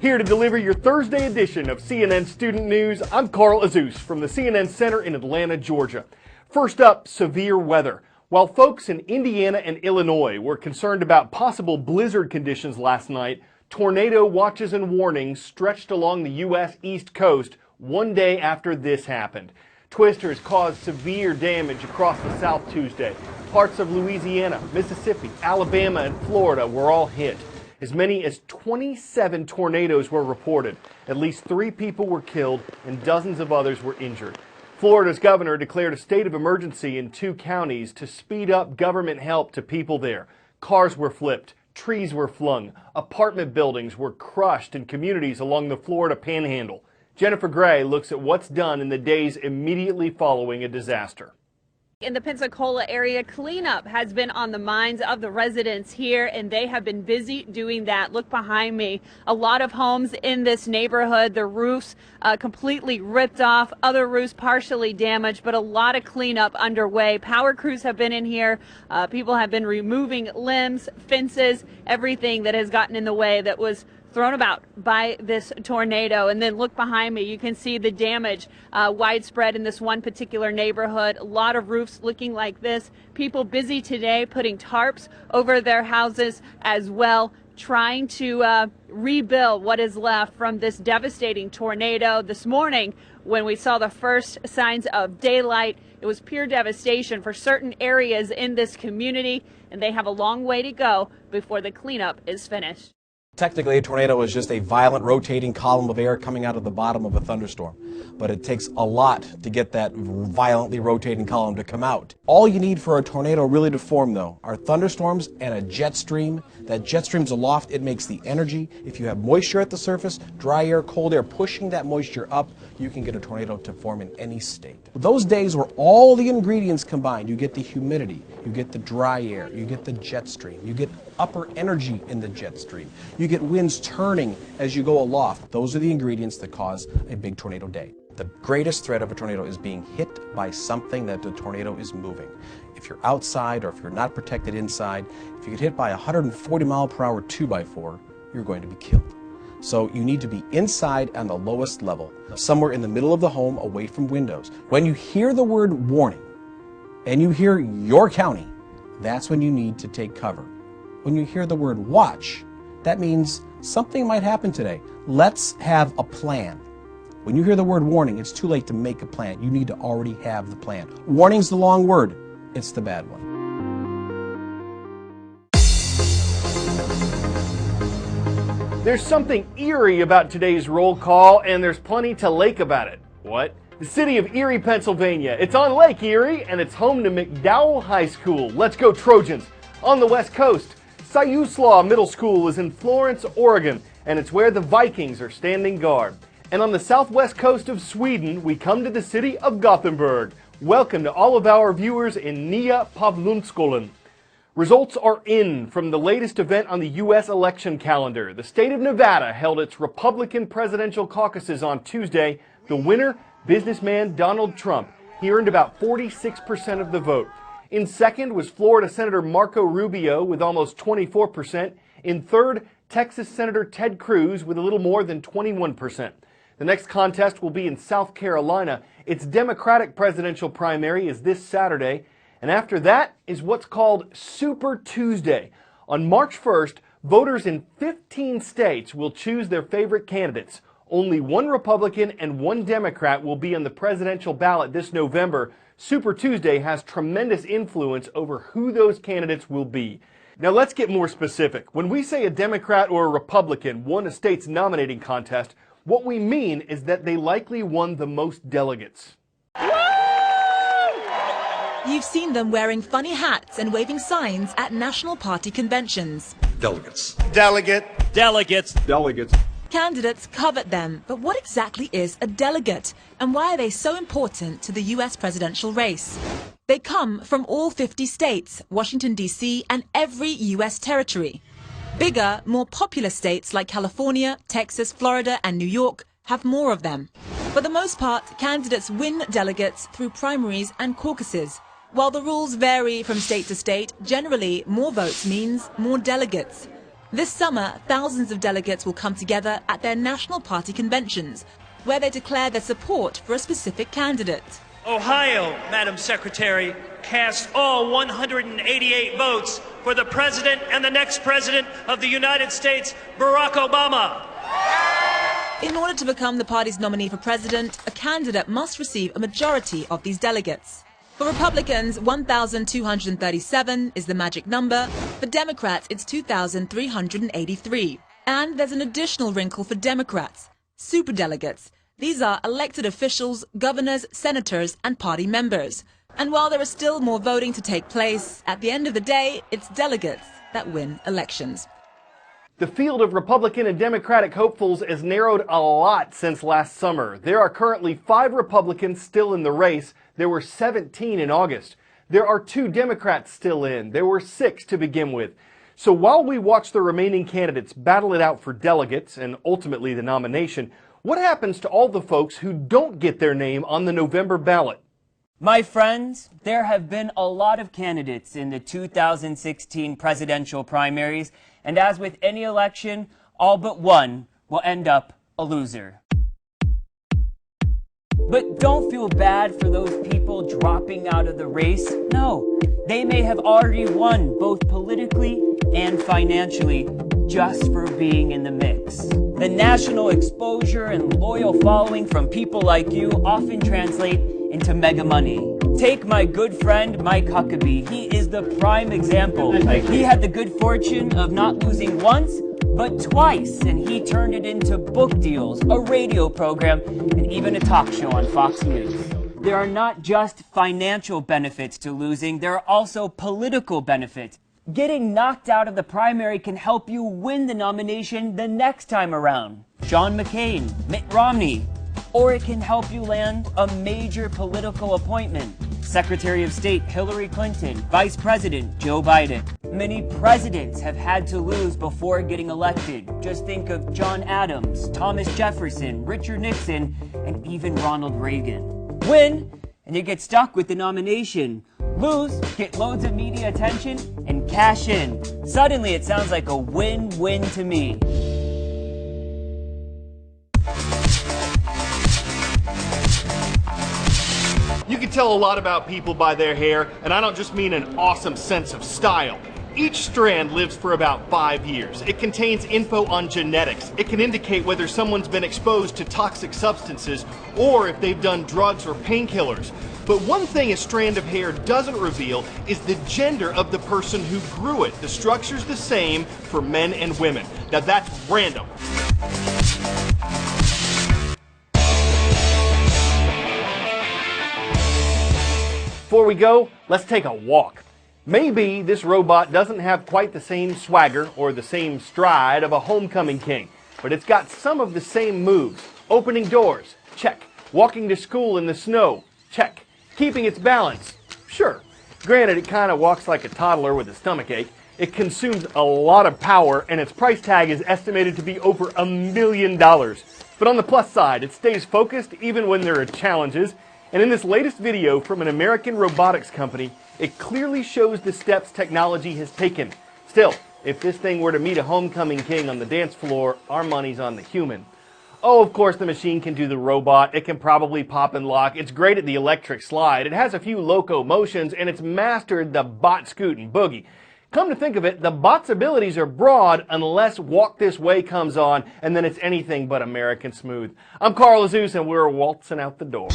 Here to deliver your Thursday edition of CNN Student News, I'm Carl Azuz from the CNN Center in Atlanta, Georgia. First up, severe weather. While folks in Indiana and Illinois were concerned about possible blizzard conditions last night, tornado watches and warnings stretched along the U.S. East Coast one day after this happened. Twisters caused severe damage across the South Tuesday. Parts of Louisiana, Mississippi, Alabama, and Florida were all hit. As many as 27 tornadoes were reported. At least 3 people were killed and dozens of others were injured. Florida's governor declared a state of emergency in 2 counties to speed up government help to people there. Cars were flipped, trees were flung, apartment buildings were crushed in communities along the Florida Panhandle. Jennifer Gray looks at what's done in the days immediately following a disaster. In the Pensacola area, cleanup has been on the minds of the residents here, and they have been busy doing that. Look behind me. A lot of homes in this neighborhood, the roofs completely ripped off, other roofs partially damaged, but a lot of cleanup underway. Power crews have been in here. People have been removing limbs, fences, everything that has gotten in the way that was thrown about by this tornado. And then look behind me, you can see the damage widespread in this one particular neighborhood. A lot of roofs looking like this. People busy today putting tarps over their houses as well, trying to rebuild what is left from this devastating tornado. This morning, when we saw the first signs of daylight, it was pure devastation for certain areas in this community, and they have a long way to go before the cleanup is finished. Technically, a tornado is just a violent rotating column of air coming out of the bottom of a thunderstorm. But it takes a lot to get that violently rotating column to come out. All you need for a tornado really to form, though, are thunderstorms and a jet stream. That jet stream's aloft, it makes the energy. If you have moisture at the surface, dry air, cold air, pushing that moisture up, you can get a tornado to form in any state. Those days where all the ingredients combined, you get the humidity, you get the dry air, you get the jet stream, you get upper energy in the jet stream, you get winds turning as you go aloft. Those are the ingredients that cause a big tornado day. The greatest threat of a tornado is being hit by something that the tornado is moving. If you're outside or if you're not protected inside, if you get hit by a 140-mile-per-hour 2x4, you're going to be killed. So you need to be inside on the lowest level, somewhere in the middle of the home, away from windows. When you hear the word warning and you hear your county, that's when you need to take cover. When you hear the word watch, that means something might happen today. Let's have a plan. When you hear the word warning, it's too late to make a plan. You need to already have the plan. Warning's the long word. It's the bad one. There's something eerie about today's roll call, and there's plenty to like about it. What? The city of Erie, Pennsylvania. It's on Lake Erie, and it's home to McDowell High School. Let's go Trojans. On the West Coast, Siuslaw Middle School is in Florence, Oregon, and it's where the Vikings are standing guard. And on the southwest coast of Sweden, we come to the city of Gothenburg. Welcome to all of our viewers in Nya Pavlunskolan. Results are in from the latest event on the U.S. election calendar. The state of Nevada held its Republican presidential caucuses on Tuesday. The winner, businessman Donald Trump. He earned about 46% of the vote. In second was Florida Senator Marco Rubio with almost 24%. In third, Texas Senator Ted Cruz with a little more than 21%. The next contest will be in South Carolina. Its Democratic presidential primary is this Saturday. And after that is what's called Super Tuesday. On March 1st, voters in 15 states will choose their favorite candidates. Only one Republican and one Democrat will be on the presidential ballot this November. Super Tuesday has tremendous influence over who those candidates will be. Now let's get more specific. When we say a Democrat or a Republican won a state's nominating contest, what we mean is that they likely won the most delegates. You've seen them wearing funny hats and waving signs at national party conventions. Delegates. Delegate. Delegates. Delegates. Candidates covet them, but what exactly is a delegate, and why are they so important to the U.S. presidential race? They come from all 50 states, Washington, D.C., and every U.S. territory. Bigger, more popular states like California, Texas, Florida, and New York have more of them. For the most part, candidates win delegates through primaries and caucuses. While the rules vary from state to state, generally more votes means more delegates. This summer, thousands of delegates will come together at their national party conventions, where they declare their support for a specific candidate. Ohio, Madam Secretary, cast all 188 votes for the president and the next president of the United States, Barack Obama. In order to become the party's nominee for president, a candidate must receive a majority of these delegates. For Republicans, 1,237 is the magic number. For Democrats, it's 2,383. And there's an additional wrinkle for Democrats: superdelegates. These are elected officials, governors, senators, and party members. And while there is still more voting to take place, at the end of the day, it's delegates that win elections. The field of Republican and Democratic hopefuls has narrowed a lot since last summer. There are currently 5 Republicans still in the race. There were 17 in August. There are 2 Democrats still in. There were 6 to begin with. So while we watch the remaining candidates battle it out for delegates and ultimately the nomination, what happens to all the folks who don't get their name on the November ballot? My friends, there have been a lot of candidates in the 2016 presidential primaries, and as with any election, all but one will end up a loser. But don't feel bad for those people dropping out of the race. No, they may have already won both politically and financially just for being in the mix. The national exposure and loyal following from people like you often translate into mega money. Take my good friend Mike Huckabee. He is the prime example. He had the good fortune of not losing once, but twice, and he turned it into book deals, a radio program, and even a talk show on Fox News. There are not just financial benefits to losing, there are also political benefits. Getting knocked out of the primary can help you win the nomination the next time around. John McCain, Mitt Romney. Or it can help you land a major political appointment. Secretary of State Hillary Clinton, Vice President Joe Biden. Many presidents have had to lose before getting elected. Just think of John Adams, Thomas Jefferson, Richard Nixon, and even Ronald Reagan. Win, and you get stuck with the nomination. Lose, get loads of media attention, and cash in. Suddenly it sounds like a win-win to me. You can tell a lot about people by their hair, and I don't just mean an awesome sense of style. Each strand lives for about 5 years. It contains info on genetics. It can indicate whether someone's been exposed to toxic substances or if they've done drugs or painkillers. But one thing a strand of hair doesn't reveal is the gender of the person who grew it. The structure's the same for men and women. Now that's random. Before we go, let's take a walk. Maybe this robot doesn't have quite the same swagger or the same stride of a homecoming king, but it's got some of the same moves. Opening doors, check. Walking to school in the snow, check. Keeping its balance, sure. Granted, it kind of walks like a toddler with a stomachache. It consumes a lot of power, and its price tag is estimated to be over $1 million. But on the plus side, it stays focused even when there are challenges. And in this latest video from an American robotics company, it clearly shows the steps technology has taken. Still, if this thing were to meet a homecoming king on the dance floor, our money's on the human. Oh, of course the machine can do the robot. It can probably pop and lock. It's great at the electric slide. It has a few loco motions, and it's mastered the bot scoot and boogie. Come to think of it, the bot's abilities are broad unless Walk This Way comes on, and then it's anything but American smooth. I'm Carl Azuz, and we're waltzing out the door.